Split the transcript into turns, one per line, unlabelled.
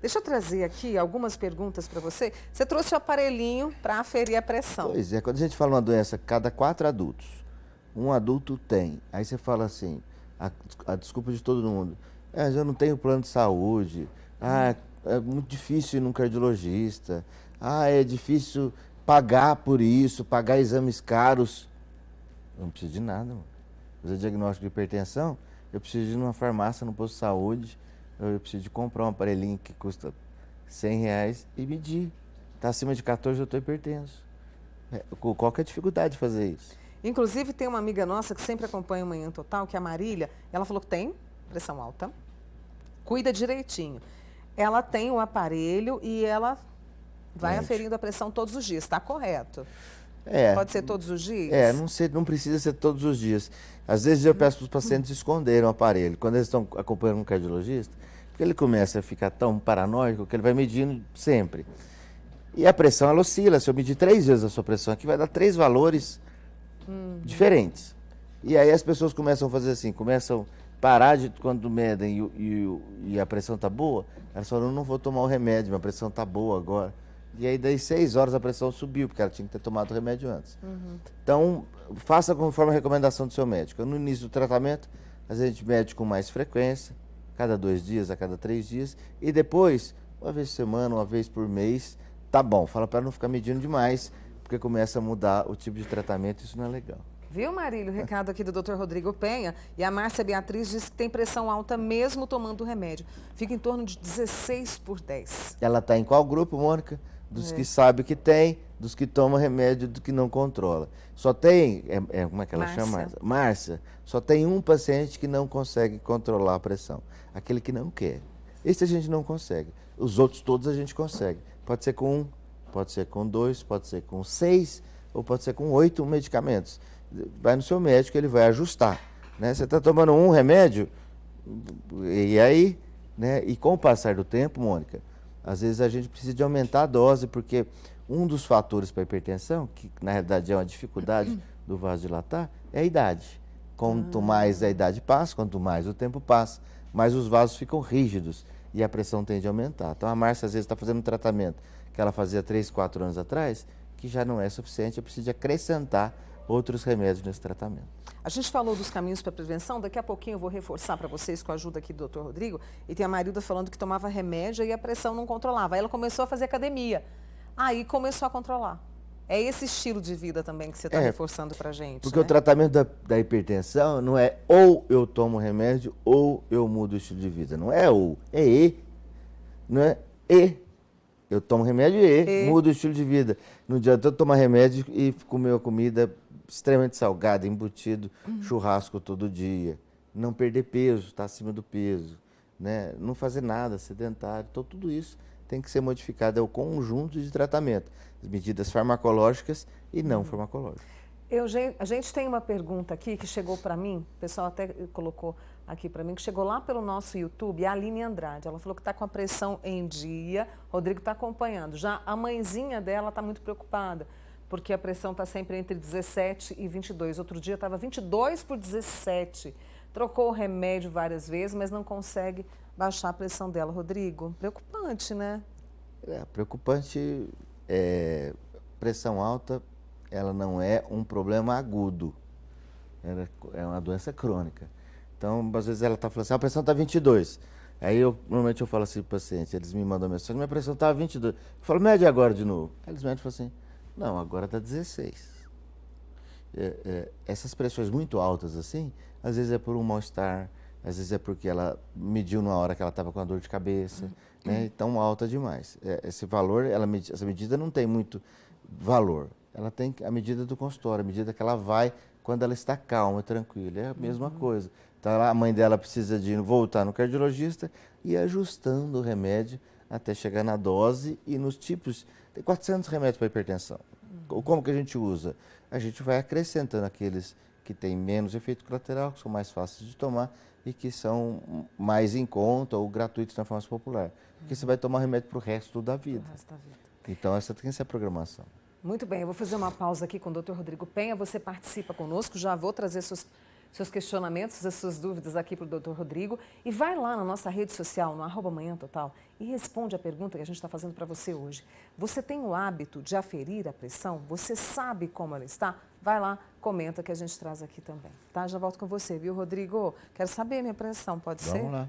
Deixa eu trazer aqui algumas perguntas para você. Você trouxe o aparelhinho para aferir a pressão.
Pois é, quando a gente fala uma doença, cada 4 adultos, um adulto tem. Aí você fala assim, a desculpa de todo mundo, mas eu não tenho plano de saúde, é muito difícil ir num cardiologista, é difícil pagar por isso, pagar exames caros. Eu não preciso de nada, mano. Fazer diagnóstico de hipertensão, eu preciso de ir numa farmácia, no posto de saúde, eu preciso de comprar um aparelhinho que custa R$100 e medir. Está acima de 14, eu estou hipertenso. Qual que é a dificuldade de fazer isso?
Inclusive, tem uma amiga nossa que sempre acompanha o Manhã Total, que é a Marília. Ela falou que tem pressão alta, cuida direitinho. Ela tem o aparelho e ela vai aferindo a pressão todos os dias. Está correto? Pode ser todos os dias?
Não precisa ser todos os dias. Às vezes eu peço para os pacientes esconderem o aparelho. Quando eles estão acompanhando um cardiologista, porque ele começa a ficar tão paranoico que ele vai medindo sempre. E a pressão, ela oscila. Se eu medir 3 vezes a sua pressão aqui, vai dar 3 valores diferentes. E aí as pessoas começam a fazer assim, começam a parar de quando medem e a pressão está boa, elas falam, não vou tomar o remédio, minha pressão está boa agora. E aí, daí 6 horas a pressão subiu, porque ela tinha que ter tomado o remédio antes. Então, faça conforme a recomendação do seu médico. No início do tratamento, às vezes a gente mede com mais frequência, cada 2 dias, a cada 3 dias, e depois, uma vez por semana, uma vez por mês, tá bom. Fala para não ficar medindo demais, porque começa a mudar o tipo de tratamento, isso não é legal.
Viu, Marília? O recado aqui do Dr. Rodrigo Penha. E a Márcia Beatriz diz que tem pressão alta mesmo tomando o remédio. Fica em torno de 16/10.
Ela está em qual grupo, Mônica? Dos que sabe que tem, dos que tomam remédio, do que não controla. Só tem, como é que ela chama? Márcia. Só tem um paciente que não consegue controlar a pressão. Aquele que não quer. Esse a gente não consegue. Os outros todos a gente consegue. Pode ser com 1, pode ser com 2, pode ser com 6 ou pode ser com 8 medicamentos. Vai no seu médico, ele vai ajustar. Né? Você está tomando um remédio, e aí, né? E com o passar do tempo, Mônica, às vezes a gente precisa de aumentar a dose, porque um dos fatores para a hipertensão, que na realidade é uma dificuldade do vasodilatar, é a idade. Quanto mais a idade passa, quanto mais o tempo passa, mais os vasos ficam rígidos e a pressão tende a aumentar. Então a Márcia às vezes está fazendo um tratamento que ela fazia 3, 4 anos atrás, que já não é suficiente, eu preciso de acrescentar outros remédios nesse tratamento.
A gente falou dos caminhos para prevenção, daqui a pouquinho eu vou reforçar para vocês com a ajuda aqui do Dr. Rodrigo, e tem a Marilda falando que tomava remédio e a pressão não controlava. Aí ela começou a fazer academia, aí começou a controlar. É esse estilo de vida também que você está reforçando para a gente.
Porque o tratamento da hipertensão não é ou eu tomo remédio ou eu mudo o estilo de vida. Não é ou, é e. Não é e. Eu tomo remédio e mudo o estilo de vida. Não adianta eu tomar remédio e comer uma comida extremamente salgada, embutido, churrasco todo dia. Não perder peso, estar acima do peso. Né? Não fazer nada, sedentário. Então tudo isso tem que ser modificado. É o conjunto de tratamento. As medidas farmacológicas e não farmacológicas.
A gente tem uma pergunta aqui que chegou para mim, o pessoal até colocou aqui para mim, que chegou lá pelo nosso YouTube, a Aline Andrade. Ela falou que está com a pressão em dia, Rodrigo está acompanhando. Já a mãezinha dela está muito preocupada, porque a pressão está sempre entre 17 e 22. Outro dia estava 22/17. Trocou o remédio várias vezes, mas não consegue baixar a pressão dela. Rodrigo, preocupante, né?
Preocupante. Pressão alta, ela não é um problema agudo. Ela é uma doença crônica. Então, às vezes ela está falando assim, a pressão está 22. Aí, normalmente eu falo assim para o paciente, eles me mandam mensagem, minha pressão está 22. Eu falo, mede agora de novo. Aí eles medem e falam assim, não, agora está 16. Essas pressões muito altas assim, às vezes é por um mal-estar, às vezes é porque ela mediu numa hora que ela estava com a dor de cabeça, né? Então alta demais. Esse valor, essa medida não tem muito valor. Ela tem a medida do consultório, a medida que ela vai quando ela está calma, tranquila. É a mesma coisa. Então a mãe dela precisa de voltar no cardiologista e ir ajustando o remédio até chegar na dose e nos tipos. Tem 400 remédios para hipertensão. Como que a gente usa? A gente vai acrescentando aqueles que têm menos efeito colateral, que são mais fáceis de tomar e que são mais em conta ou gratuitos na farmácia popular. Porque você vai tomar remédio para o resto da vida. Então essa tem que ser a programação.
Muito bem, eu vou fazer uma pausa aqui com o Dr. Rodrigo Penha. Você participa conosco, já vou trazer seus questionamentos, as suas dúvidas aqui para o Dr. Rodrigo e vai lá na nossa rede social, no @Manhã Total, e responde a pergunta que a gente está fazendo para você hoje. Você tem o hábito de aferir a pressão? Você sabe como ela está? Vai lá, comenta que a gente traz aqui também, tá? Já volto com você, viu, Rodrigo? Quero saber minha pressão, pode ser?
Vamos lá.